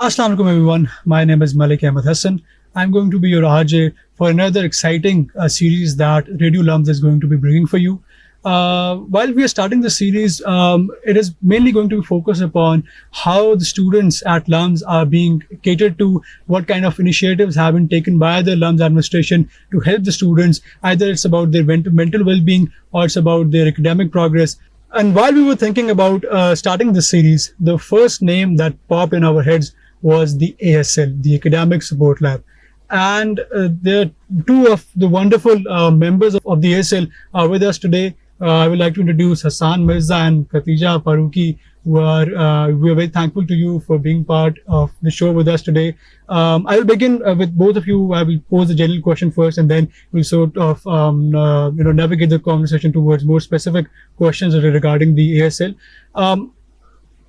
Assalamu alaikum everyone. My name is Malik Ahmed Hassan. I'm going to be your RJ for another exciting series that RadioLUMS is going to be bringing for you. While we are starting the series, it is mainly going to be focused upon how the students at LUMS are being catered to, what kind of initiatives have been taken by the LUMS administration to help the students. Either it's about their mental well-being or it's about their academic progress. And while we were thinking about starting this series, the first name that popped in our heads was the ASL, the Academic Support Lab. And there are two of the wonderful members of the ASL are with us today. I would like to introduce Hassan Mirza and Khadija Paruki, who are we are very thankful to you for being part of the show with us today. I will begin with both of you. I will pose the general question first, and then we'll sort of navigate the conversation towards more specific questions regarding the ASL.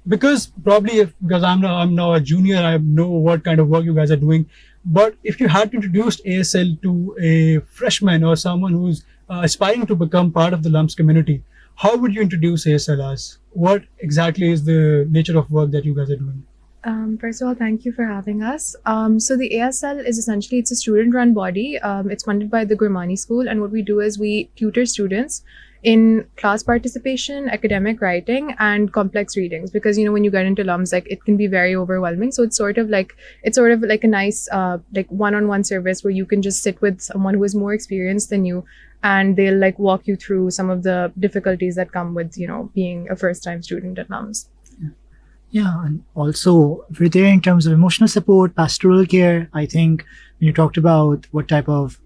Because I'm now a junior, I know what kind of work you guys are doing. But if you had to introduce ASL to a freshman or someone who's aspiring to become part of the LUMS community, how would you introduce ASL as? What exactly is the nature of work that you guys are doing? First of all, thank you for having us. So the ASL is essentially, it's a student-run body. It's funded by the Gurmani School, and what we do is we tutor students in class participation, academic writing, and complex readings. Because when you get into LUMS, like it can be very overwhelming. So it's sort of like a nice one-on-one service where you can just sit with someone who is more experienced than you, and they'll walk you through some of the difficulties that come with being a first-time student at LUMS. Yeah, and also we're there in terms of emotional support, pastoral care. I think when you talked about what type of,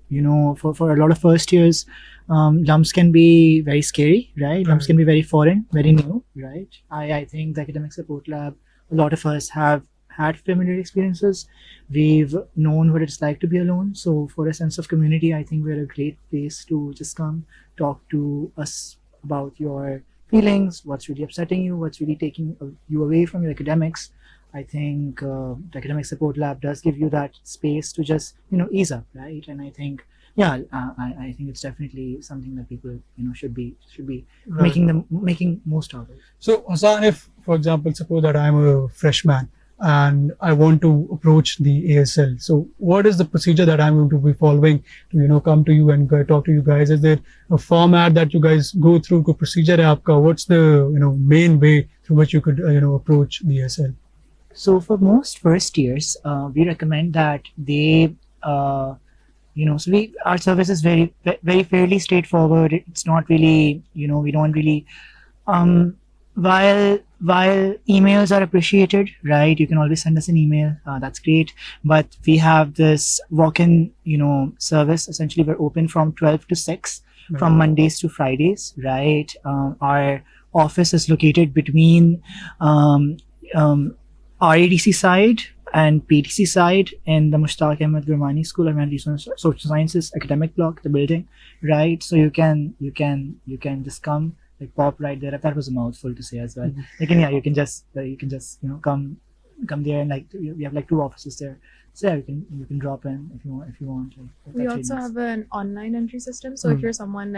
for a lot of first years, LUMS can be very scary, right? LUMS can be very foreign, very new, right? I think the Academic Support Lab, a lot of us have had familiar experiences. We've known what it's like to be alone. So for a sense of community, I think we're a great place to just come talk to us about your feelings, what's really upsetting you, what's really taking you away from your academics. I think the Academic Support Lab does give you that space to just ease up, right? And I think I think it's definitely something that people should be Right. making most of it. So Hassan, if for example, suppose that I'm a freshman and I want to approach the ASL, so what is the procedure that I'm going to be following to come to you and talk to you guys? Is there a format that you guys go through? Ko procedure hai aapka? What's the main way through which you could approach the ASL? So for most first years, we recommend that they our service is very fairly straightforward. It's not really we don't really while emails are appreciated, right? You can always send us an email. That's great. But we have this walk-in, service. Essentially, we're open from 12 to 6 from Mondays to Fridays, right? Our office is located between RADC side and PTC side in the Mushtaq Ahmed Gurmani School of Social Sciences academic block, the building, right? So you can just come, pop right there. That was a mouthful to say as well. You can just come there, and we have 2 offices there. So yeah, you can drop in if you want. We also have an online entry system. So if you're someone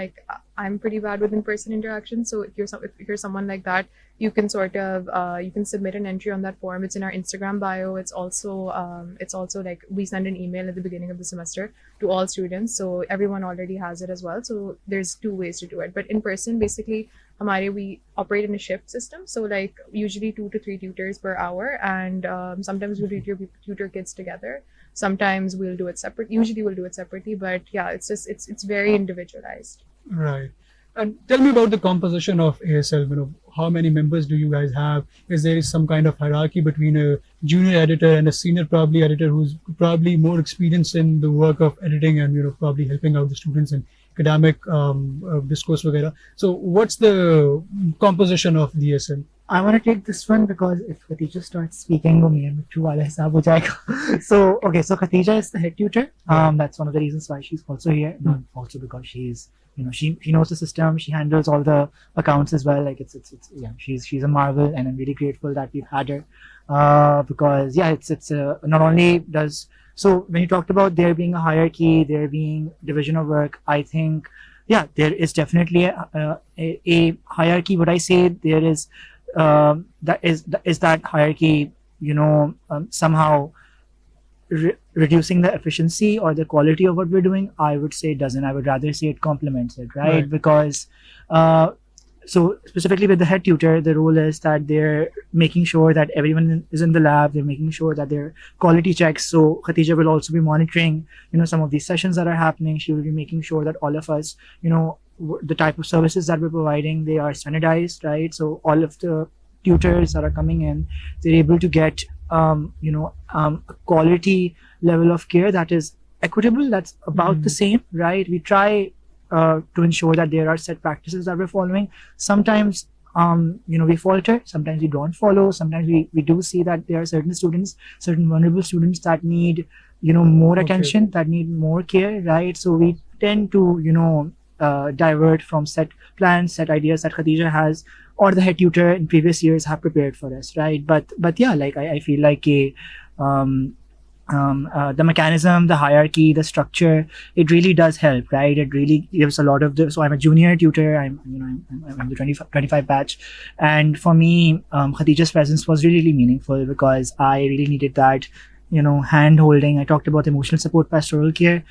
I'm pretty bad with in-person interaction. So if you're someone like that, you can sort of you can submit an entry on that form. It's in our Instagram bio. It's also we send an email at the beginning of the semester to all students. So everyone already has it as well. So there's 2 ways to do it. But in person, basically, we operate in a shift system. So usually 2 to 3 tutors per hour, and sometimes we'll tutor kids together. Sometimes we'll do it separate. Usually we'll do it separately, but yeah, it's very individualized. Right. And tell me about the composition of ASL. How many members do you guys have? Is there some kind of hierarchy between a junior editor and a senior editor who's probably more experienced in the work of editing and probably helping out the students in academic discourse vagera? So what's the composition of the ASL? I want to take this one because if Khadija starts speaking, so Khadija is the head tutor. That's one of the reasons why she's also here. Not also because she's she knows the system. She handles all the accounts as well. She's a marvel, and I'm really grateful that we've had her because it's not only does. So when you talked about there being a hierarchy, there being division of work, I think there is definitely a hierarchy. What I say there is that hierarchy somehow reducing the efficiency or the quality of what we're doing, I would say it doesn't. I would rather say it complements it, right? Because so specifically with the head tutor, the role is that they're making sure that everyone is in the lab. They're making sure that they're quality checks. So Khadija will also be monitoring, some of these sessions that are happening. She will be making sure that all of us, the type of services that we're providing, they are standardized, right? So all of the tutors that are coming in, they're able to get, a quality level of care that is equitable, that's about the same, right? We try to ensure that there are set practices that we're following. Sometimes, we falter. Sometimes we don't follow. Sometimes we do see that there are certain students, certain vulnerable students that need, more attention, that need more care, right? So we tend to, divert from set plans, set ideas that Khadija has or the head tutor in previous years have prepared for us, right? But yeah, like I feel like the mechanism, the hierarchy, the structure, it really does help, right? It really gives a lot of so I'm a junior tutor. I'm the 25 batch, and for me, Khadija's presence was really meaningful because I really needed that, hand holding. I talked about emotional support, pastoral care.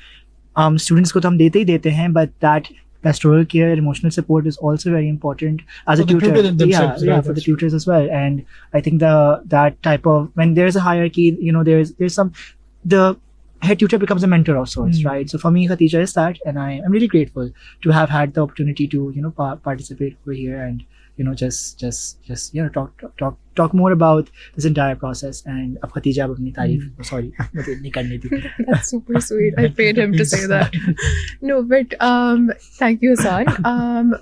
Students को तो हम देते ही देते हैं, but that pastoral care, emotional support is also very important as a tutor. For the tutors as well. And I think that type of, when there's a hierarchy, there's some, the head tutor becomes a mentor of sorts, right? So for me, Khadija is that, and I'm really grateful to have had the opportunity to participate over here and just talk more about this entire process. And ab Khadija ab apni tareef, sorry, nahi karni thi. That's super sweet. I paid him to say that. No, but thank you, Hassan.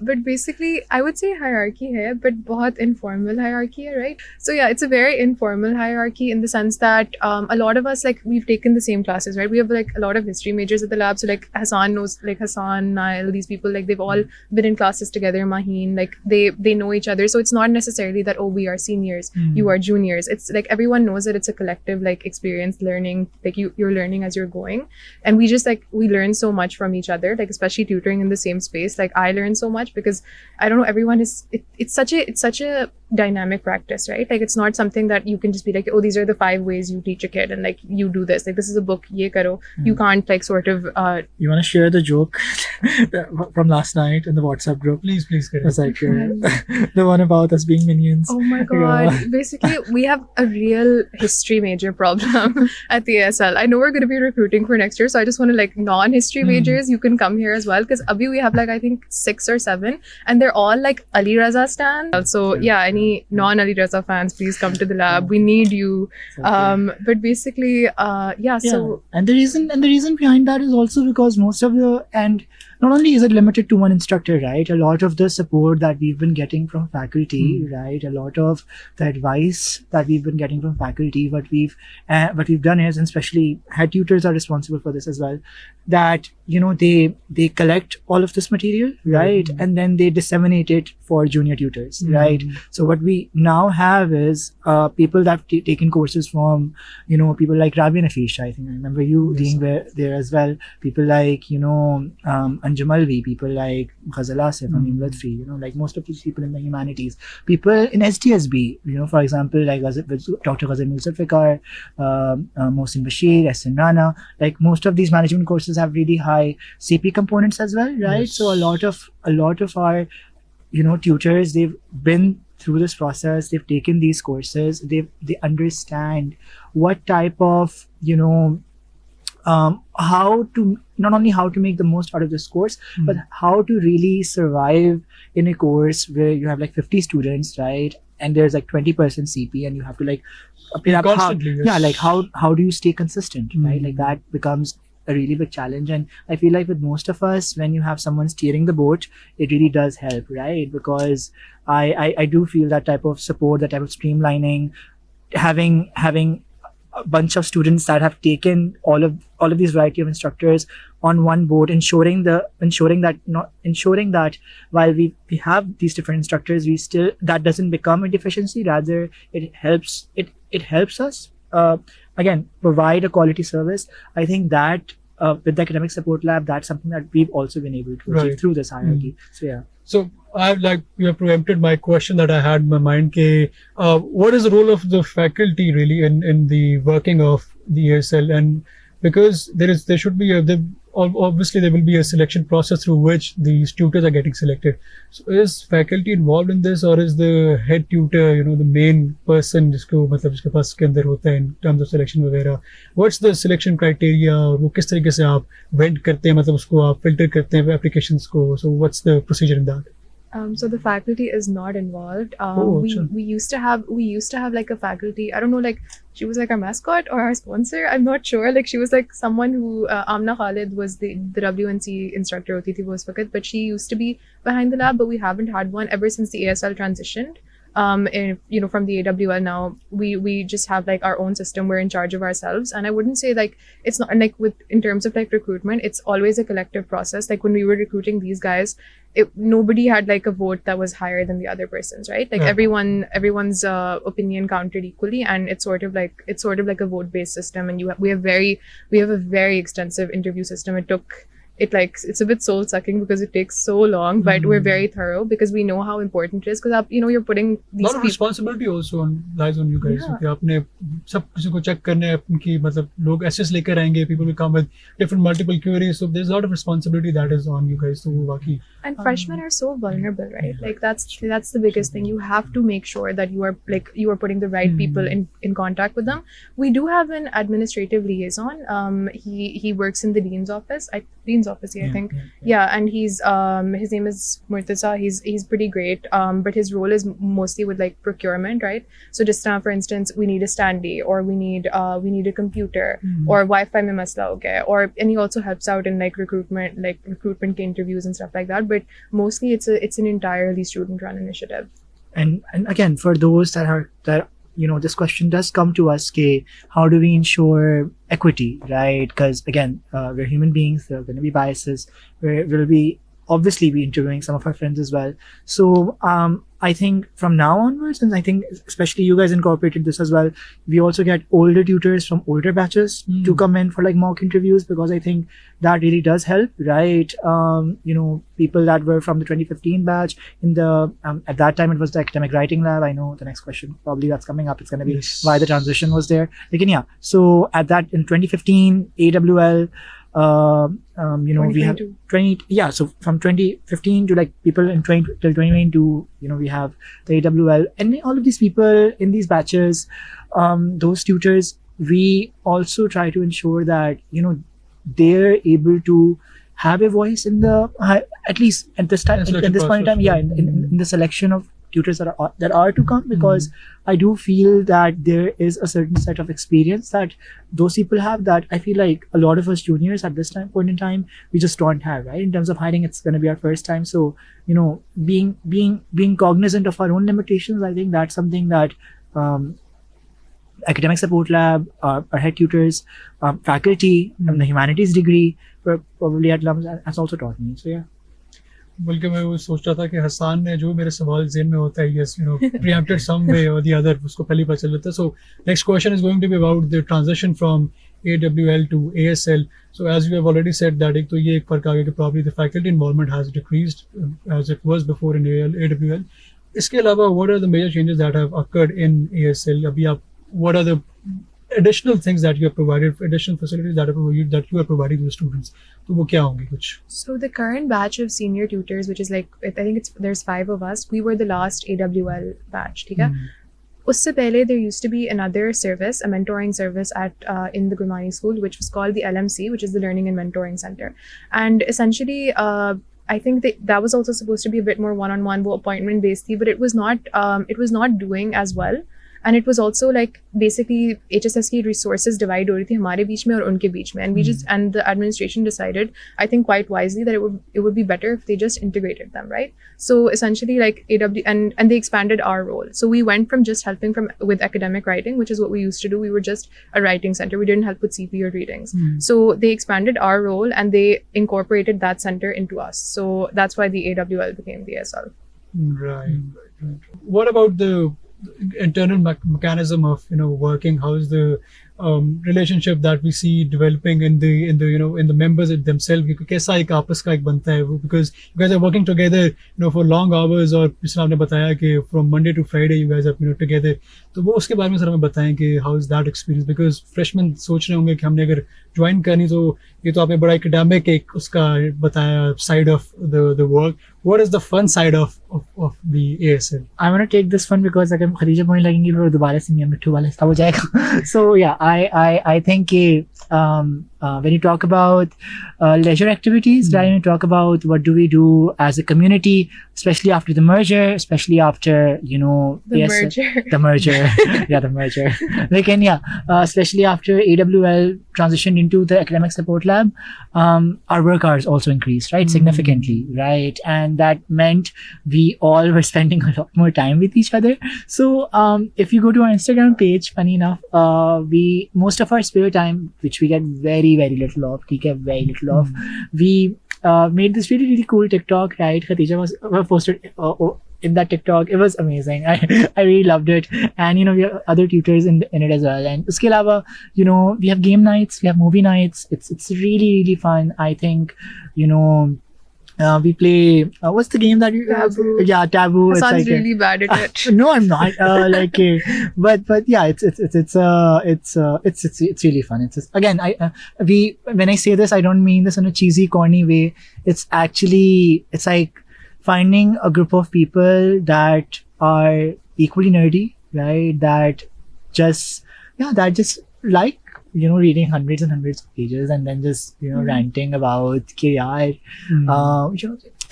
But basically, I would say hierarchy hai, but bahut informal hierarchy hai, right? So yeah, it's a very informal hierarchy in the sense that a lot of us, like, we've taken the same classes, right? We have like a lot of history majors at the lab. So like Hassan knows, like Hassan, Nail, these people, like they've all been in classes together. Maheen, like they know each other. So it's not necessarily that, oh, we are seniors, you are juniors. It's like everyone knows that it's a collective like experience learning, like you're learning as you're going. And we just like, we learn so much from each other, like especially tutoring in the same space. Like I learn so much because I don't know, everyone is, it's such a dynamic practice, right? Like it's not something that you can just be like, oh, these are the 5 ways you teach a kid and like you do this, like this is a book, ye karo. You can't like sort of you want to share the joke from last night in the WhatsApp group? Please it's like the one about us being minions. Oh my god. Basically we have a real history major problem at the ASL. I know we're going to be recruiting for next year, so I just want to like, non-history majors, you can come here as well, because abhi we have like I think 6 or 7 and they're all like Ali Raza stan. So yeah, any non-Ali Raza fans, please come to the lab. We need you. But basically so and the reason behind that is also because most of the, and not only is it limited to one instructor, right? A lot of the support that we've been getting from faculty, right? A lot of the advice that we've been getting from faculty, what we've done is, and especially head tutors are responsible for this as well, that they collect all of this material, right? And then they disseminate it for junior tutors, right? So what we now have is people that have taken courses from people like Rabi and Afish. I think I remember you being there as well. People like Anjum Alvi, people like Ghazal Asif, Amin Ladfi, like most of these people in the humanities, people in STSB, for example, like Dr. Ghazal Zulfikar, Mohsin Bashir, SN Rana, like most of these management courses have really high CP components as well, right? So a lot of our tutors, they've been through this process, they've taken these courses, they understand what type of how to, not only how to make the most out of this course, but how to really survive in a course where you have like 50 students, right? And there's like 20% CP and you have to like constantly, like how do you stay consistent, right? Like that becomes a really big challenge. And I feel like with most of us, when you have someone steering the boat, it really does help, right? Because I do feel that type of support, that type of streamlining, having a bunch of students that have taken all of these variety of instructors on one boat, ensuring that while we have these different instructors, we still, that doesn't become a deficiency, rather it helps us again provide a quality service. I think that with the academic support lab, that's something that we've also been able to achieve through this hierarchy. So yeah. So you have preempted my question that I had in my mind. What is the role of the faculty really in the working of the ESL? And because there should be obviously there will be a selection process through which these tutors are getting selected. So is faculty involved in this, or is the head tutor the main person जिसको मतलब जिसके पास के अंदर होता है in terms of selection वगैरह? What's the selection criteria? और वो किस तरीके से आप वेट करते हैं, मतलब उसको आप फिल्टर करते हैं applications को? So what's the procedure in that? So the faculty is not involved. Sure. We used to have like a faculty. I don't know, like she was like our mascot or our sponsor. I'm not sure. Like she was like someone who Amna Khalid was the WNC instructor hoti thi wo us waqt, but she used to be behind the lab. But we haven't had one ever since the ASL transitioned. From the AWL now, we just have like our own system. We're in charge of ourselves, and I wouldn't say like it's not like in terms of like recruitment, it's always a collective process. Like when we were recruiting these guys, nobody had like a vote that was higher than the other person's, right? Like everyone's opinion counted equally, and it's sort of like a vote based system. And we have a very extensive interview system. It's a bit soul sucking because it takes so long, but we're very thorough because we know how important it is, because you're putting these lot of responsibility also lies on you guys. Yeah. कि आपने सब किसी को check करने हैं, उनकी मतलब लोग SS लेकर आएंगे, people will come with different multiple queries, so there's a lot of responsibility that is on you guys. So वो वाकई And freshmen are so vulnerable, right? Like that's the biggest thing. You have to make sure that you are putting the right people in contact with them. We do have an administrative liaison. He works in the dean's office. Dean's office, I think. Yeah, and he's his name is Murtaza. He's pretty great. But his role is mostly with like procurement, right? So just now, for instance, we need a standee, or we need a computer, or Wi-Fi mein masla ho gaya, and he also helps out in like recruitment interviews and stuff like that. But mostly it's an entirely student-run initiative. And again, for those that this question does come to us, how do we ensure equity, right? Because again, we're human beings. There are going to be biases. We'll be obviously be interviewing some of our friends as well. So I think from now onwards, and I think especially you guys incorporated this as well, we also get older tutors from older batches to come in for like mock interviews, because I think that really does help, right? People that were from the 2015 batch at that time it was the academic writing lab. I know the next question probably that's coming up, it's going to be why the transition was there. Like, so at that in 2015 AWL, we have 20, so from 2015 to like people in 20 till 2022, we have the AWL, and all of these people in these batches, those tutors, we also try to ensure that they're able to have a voice in the at least at this time, at this point in time, in the selection of tutors that are to come, because I do feel that there is a certain set of experience that those people have that I feel like a lot of us juniors at this point in time we just don't have, right? In terms of hiring, it's going to be our first time, so being cognizant of our own limitations, I think that's something that academic support lab, our head tutors, faculty from the humanities degree probably at LUMS has also taught me. So yeah. बल्कि मैं वो सोच रहा था कि हसान ने जो मेरे सवाल ज़हन में होता है, yes, preempted some way or the other, उसको पहले पता चल जाता है. So next question is going to be about the transition from AWL to ASL. So as you have already said that एक तो ये एक फर्क आ गया कि probably the faculty involvement has decreased as it was before in AWL. इसके अलावा what are the major changes that have occurred in ASL? अभी आप what are the additional things that you have provided, additional facilities that you are providing to the students? तो वो क्या होंगे कुछ? So the current batch of senior tutors, which is like, I think there's 5 of us. We were the last AWL batch, ठीक है? उससे पहले there used to be another service, a mentoring service in the Gurmani school, which was called the LMC, which is the Learning and Mentoring Center. And essentially, I think that was also supposed to be a bit more one-on-one, वो appointment based, but it was not doing as well. And it was also like basically HSS की resources divide हो रही थी हमारे बीच में और उनके बीच में, and the administration decided, I think quite wisely, that it would be better if they just integrated them, right? So essentially like and they expanded our role. So we went from just helping with academic writing, which is what we used to do. We were just a writing center. We didn't help with CP or readings. So they expanded our role and they incorporated that center into us. So that's why the AWL became the ASL. Right. What about the internal mechanism of working? How is the relationship that we see developing in the members themselves. कैसा एक आपस का एक बनता है वो, because you guys are working together for long hours, और जिस आपने बताया कि from Monday to Friday you guys are together. तो वो उसके बारे में सर हमें बताएं कि how is that experience, because freshmen सोच रहे होंगे कि हमने अगर ज्वाइन करनी, तो ये तो आपने बड़ा एकेडमिक एक उसका बताया side of the work. What is the fun side of the ASL? I want to take this one because अगर खदीजा बोलने लगेंगी फिर दोबारा से मियां मिट्टू वाला हिसाब हो जाएगा. So yeah, I think when you talk about leisure activities, right? When you talk about what do we do as a community, especially after the merger, especially after The merger, yeah, the merger. Like, especially after AWL transitioned into the academic support lab, our work hours also increased, right, significantly, right, and that meant we all were spending a lot more time with each other. So if you go to our Instagram page, funny enough, most of our spare time, which we get very little of, we made this really cool TikTok, right? Khadija was posted in that TikTok. It was amazing. I really loved it. And we have other tutors in it as well. And uske alawa, we have game nights, we have movie nights. It's really fun. I think we play what's the game that you Taboo. Yeah, Taboo. Hassan's really bad at it. No, I'm not. But yeah, it's really fun. It's just, again, when I say this, I don't mean this in a cheesy, corny way. It's like finding a group of people that are equally nerdy, right? That just like reading hundreds and hundreds of pages and then just ranting about कि यार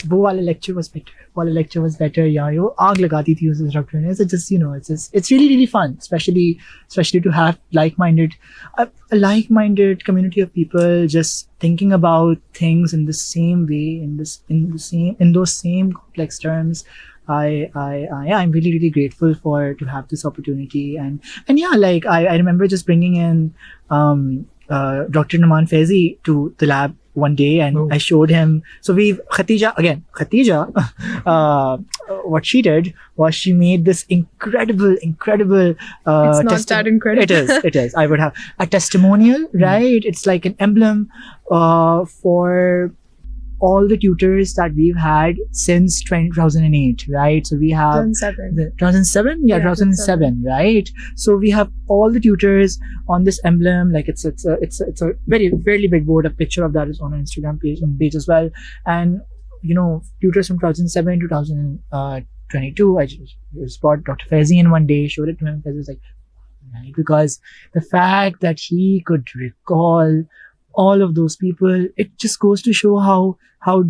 वो वाला lecture was better, यार वो आग लगाती थी उस instructor ने. So just it's really fun, especially to have a like-minded community of people just thinking about things in the same way, in those same complex terms. I'm really grateful to have this opportunity, and yeah, like I remember just bringing in Dr. Naman Faizi to the lab one day, and I showed him. So Khadija, what she did was she made this incredible. It's not that incredible. It is. I would have a testimonial, right? It's like an emblem for all the tutors that we've had since 2008, right? So we have 2007, yeah, 2007, right? So we have all the tutors on this emblem. Like it's a very big board. A picture of that is on our Instagram page as well. And tutors from 2007 to 2022. I just brought Dr. Faizi in one day, showed it to him. Faizi was like, right? Because the fact that he could recall all of those people, it just goes to show how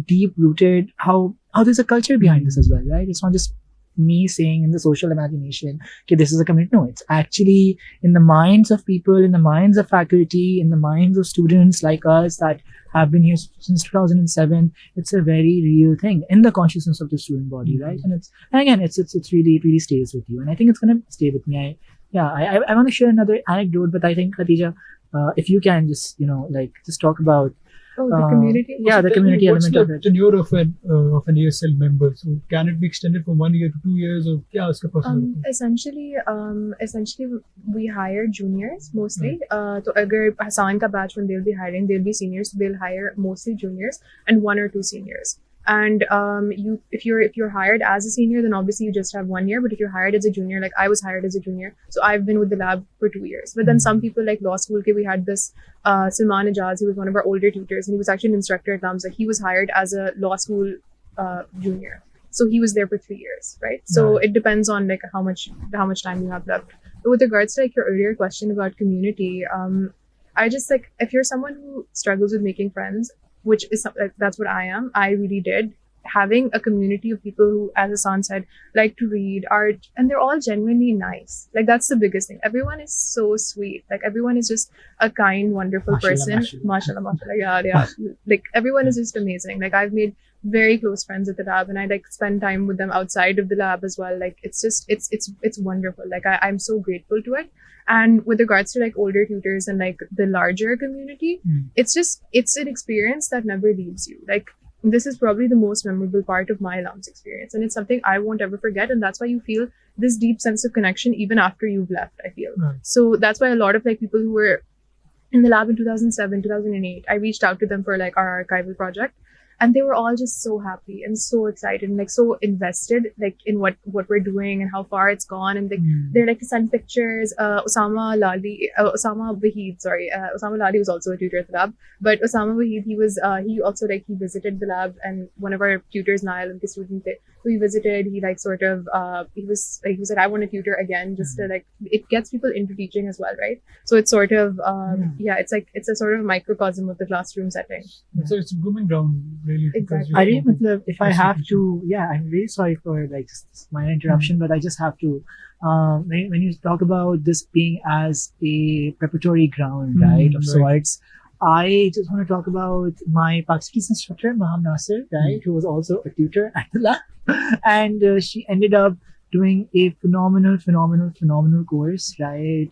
deep rooted, how there's a culture behind this as well, right? It's not just me saying in the social imagination, okay, this is a community. No, it's actually in the minds of people, in the minds of faculty, in the minds of students like us that have been here since 2007. It's a very real thing in the consciousness of the student body, right? And again, it's really stays with you, and I think it's gonna stay with me. I want to share another anecdote, but I think Khadija, if you can just just talk about the community. Yeah, the community element of it. What's the tenure of an ASL member? So can it be extended from 1 year to 2 years, or kya uska possible? Essentially we hire juniors mostly. So agar Hassan ka batch, when they'll be hiring, they'll be seniors, so they'll hire mostly juniors and 1 or 2 seniors. And if you're hired as a senior, then obviously you just have 1 year. But if you're hired as a junior, like I was hired as a junior, so I've been with the lab for 2 years. But then some people, like law school, we had this Salman Ijaz, he was one of our older tutors, and he was actually an instructor at LUMS. Like he was hired as a law school junior, so he was there for 3 years, right? So it depends on like how much time you have left. But with regards to like your earlier question about community, I just like, if you're someone who struggles with making friends, which is like, that's what I am. I really did. Having a community of people who, as Hassan said, like to read, art, and they're all genuinely nice. Like that's the biggest thing. Everyone is so sweet. Like everyone is just a kind, wonderful person. Mashallah. Yeah. Like everyone is just amazing. Like I've made very close friends at the lab, and I like spend time with them outside of the lab as well. Like it's just it's wonderful. Like I'm so grateful to it. And with regards to like older tutors and like the larger community, it's an experience that never leaves you. Like this is probably the most memorable part of my LUMS experience, and it's something I won't ever forget. And that's why you feel this deep sense of connection even after you've left, I feel. Right. So that's why a lot of like people who were in the lab in 2007, 2008, I reached out to them for like our archival project, and they were all just so happy and so excited and like so invested like in what we're doing and how far it's gone, and like they're like to send pictures. Osama Lali was also a tutor at the lab, but Osama Wahid, he also like he visited the lab, and one of our tutors, Nail, the student who he visited, he like sort of he was like I want to tutor again, just to like it gets people into teaching as well, right? So it's sort of it's like it's a sort of microcosm of the classroom setting. So it's a booming ground, really. Exactly. I really, if I have to, I'm really sorry for like this minor interruption, but I just have to. When you talk about this being as a preparatory ground, right, of sorts, I just want to talk about my Pakistani instructor, Maham Nasir, right, who was also a tutor at the lab, and she ended up doing a phenomenal course, right,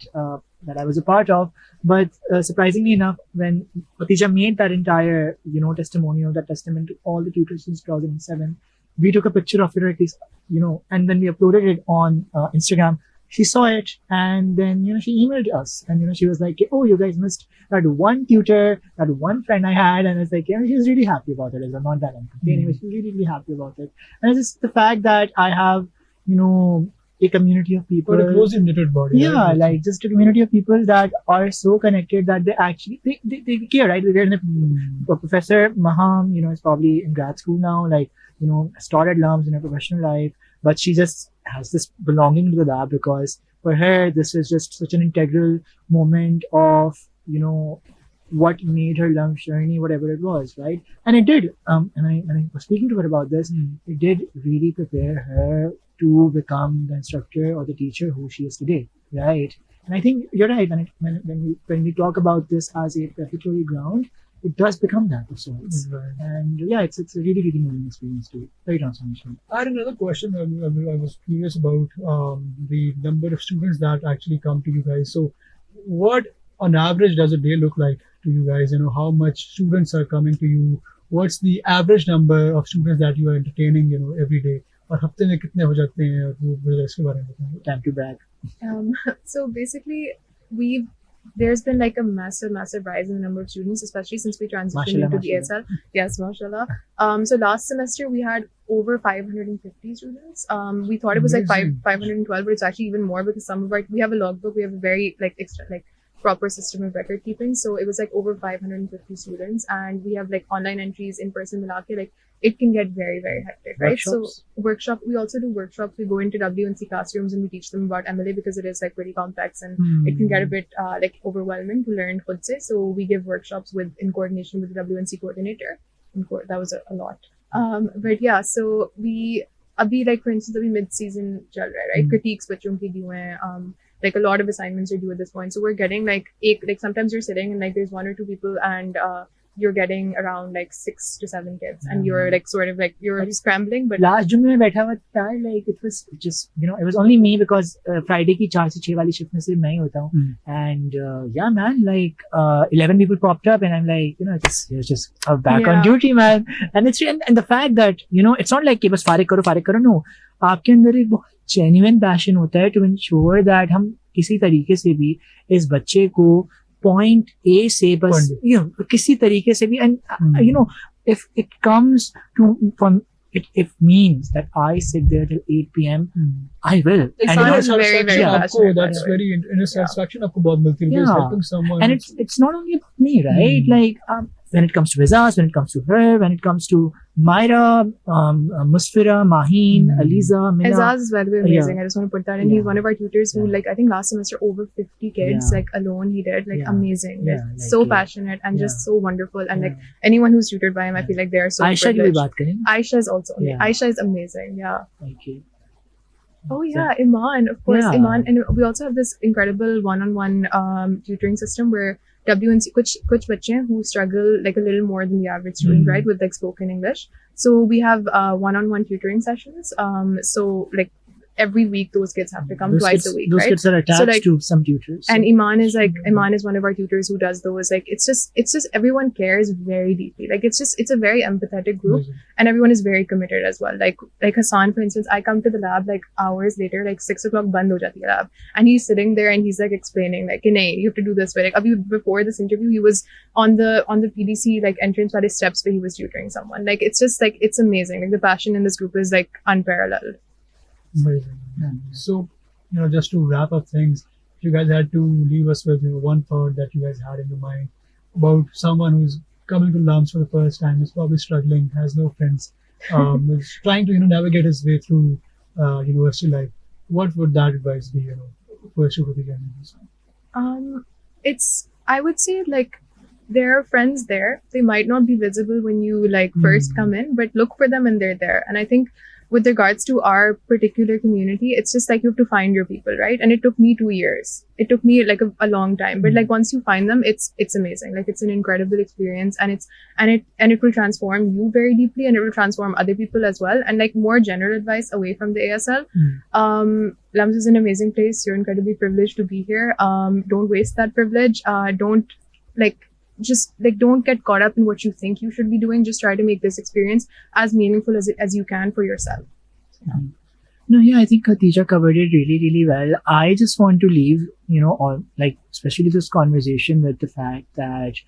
that I was a part of. But surprisingly enough, when Khadija made that entire, testimonial, that testament to all the tutors since 2007, we took a picture of it, or at least, and then we uploaded it on Instagram. She saw it, and then, she emailed us, and, she was like, oh, you guys missed that one tutor, that one friend I had. And it's like, she was really happy about it. Not that I'm complaining, but she was really, really happy about it. And it's just the fact that I have, a community of people. But a closely knitted body. Yeah, right? like just a community of people that are so connected that they actually, they care, right? Professor Maham, is probably in grad school now, like, started LUMS in her professional life, but she just has this belonging to the lab because for her, this is just such an integral moment of, what made her LUMS journey, whatever it was, right? And it did. And I was speaking to her about this. It did really prepare her to become the instructor or the teacher who she is today, right? And I think you're right. When we talk about this as a preparatory ground, it does become that of sorts. Right. And it's a really, really moving experience too. Very transformational. I had another question. I was curious about the number of students that actually come to you guys. So what on average does a day look like to you guys? How much students are coming to you? What's the average number of students that you are entertaining, every day? और हफ्ते में कितने हो जाते हैं और वो मुझे इसके बारे में बताएं. Time to brag. So basically, there's been like a massive rise in the number of students, especially since we transitioned into the ASL. Yes, mashallah. So last semester we had over 550 students. We thought it was like 512, but it's actually even more because we have a logbook, we have a very proper system of record keeping. So it was like over 550 students, and we have like online entries, in-person milake, like it can get very, very hectic, right? Workshops. So we also do workshops. We go into WNC classrooms and we teach them about MLA because it is like pretty complex and it can get a bit overwhelming to learn khud se. So we give workshops in coordination with the WNC coordinator. That was a lot. But yeah, so we abhi like for instance abhi mid-season chal raha hai, right? Critiques bachon ki due hain. Like a lot of assignments are due at this point. So we're getting like sometimes you're sitting and like there's one or two people and you're getting around like 6 to 7 kids and you're like sort of like you're scrambling. But last June mein baitha hua tha, like it was just it was only me because Friday ki 4 se 6 wali shift mein sirf main hi hota hu. And yeah man, like 11 people popped up and I'm like you're just back on duty man. And it's and the fact that it's not like कि बस फारिग करो no, आपके अंदर एक बहुत genuine passion होता है to ensure that हम किसी तरीके से भी इस बच्चे को point A से बस किसी तरीके से भी, and if it comes to from it means that I sit there till 8 p.m. I will. And very, very passionate. That's very inner satisfaction आपको बहुत मिलती है because helping someone. And it's not only about me, right? Like when it comes to Vizaz, when it comes to her, when it comes to Myra, Musfira, Maheen, Aliza, Mina. Azaz is by the way amazing. I just want to put that in. He's one of our tutors who I think last semester over 50 kids like alone he did amazing. So passionate and just so wonderful, and like anyone who's tutored by him, I feel like they are so Aisha privileged. की बात करें. Aisha is also Aisha is amazing. Yeah. Okay. Oh yeah, Iman, of course, Iman, and we also have this incredible one-on-one tutoring system where WNC kuch bacche hain who struggle like a little more than the average student, right, with like spoken English. So we have one-on-one tutoring sessions. So like every week those kids have to come Those twice kids, a week, those right? kids are attached So, like, to some tutors. and Iman is one of our tutors who does those. Like, it's just everyone cares very deeply. Like, it's a very empathetic group, and everyone is very committed as well. Like Hassan, for instance, I come to the lab like hours later, like 6 o'clock band ho jati hai lab, and he's sitting there and he's like explaining like, "Nahi, you have to do this way." Like, before this interview, he was on the PDC like entrance by the steps where he was tutoring someone. Like, it's just like, it's amazing. Like, the passion in this group is like unparalleled. Amazing. So, just to wrap up things, if you guys had to leave us with one thought that you guys had in your mind about someone who's coming to LUMS for the first time, is probably struggling, has no friends, is trying to navigate his way through university life, what would that advice be? For Khadija? I would say, like, there are friends there. They might not be visible when you like first come in, but look for them and they're there. And I think with regards to our particular community, it's just like you have to find your people, right? And it took me 2 years. It took me like a long time, but like once you find them, it's amazing. Like, it's an incredible experience, and it will transform you very deeply, and it will transform other people as well. And like, more general advice away from the ASL, LUMS is an amazing place. You're incredibly privileged to be here. Don't waste that privilege. Don't get caught up in what you think you should be doing. Just try to make this experience as meaningful as you can for yourself. No, yeah, I think Khadija covered it really, really well. I just want to leave, all, like, especially this conversation with the fact that,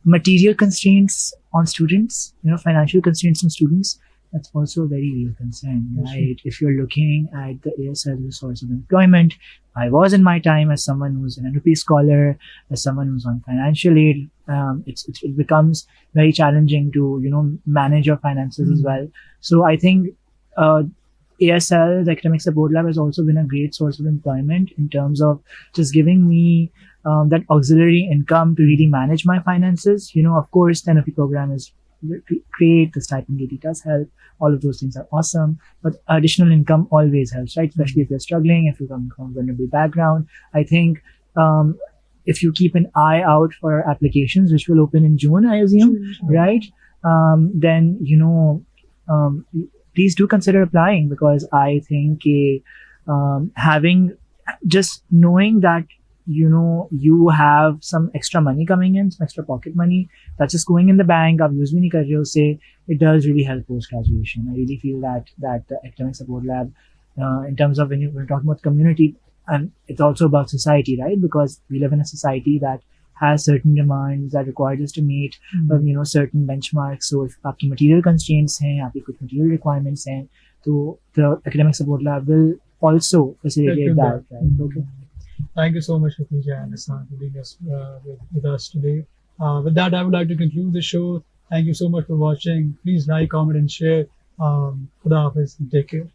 material constraints on students, financial constraints on students, that's also a very real concern, right? If you're looking at the ASL as a source of employment, I was in my time as someone who's an NLP scholar, as someone who's on financial aid, it becomes very challenging to, manage your finances as well. So I think ASL, the Academic Support Lab, has also been a great source of employment in terms of just giving me that auxiliary income to really manage my finances. Of course, the NLP program is great, the stipend really does help. All of those things are awesome, but additional income always helps, right? Especially if you're struggling, if you come from a vulnerable background. I think if you keep an eye out for applications, which will open in June, I assume, right? Then, please do consider applying, because I think having, just knowing that you have some extra money coming in, some extra pocket money that's just going in the bank, आप use भी नहीं कर रहे हो, say, it does really help post graduation. I really feel that the Academic Support Lab, in terms of when we're talking about community, and it's also about society, right? Because we live in a society that has certain demands that requires us to meet, certain benchmarks. So if आपकी material constraints हैं, आपकी कुछ material requirements हैं, तो the Academic Support Lab will also facilitate that, right? Okay. Thank you so much, Khadija and Hassan, for being with us today. With that, I would like to conclude the show. Thank you so much for watching. Please like, comment, and share. Khuda Hafiz. Take care.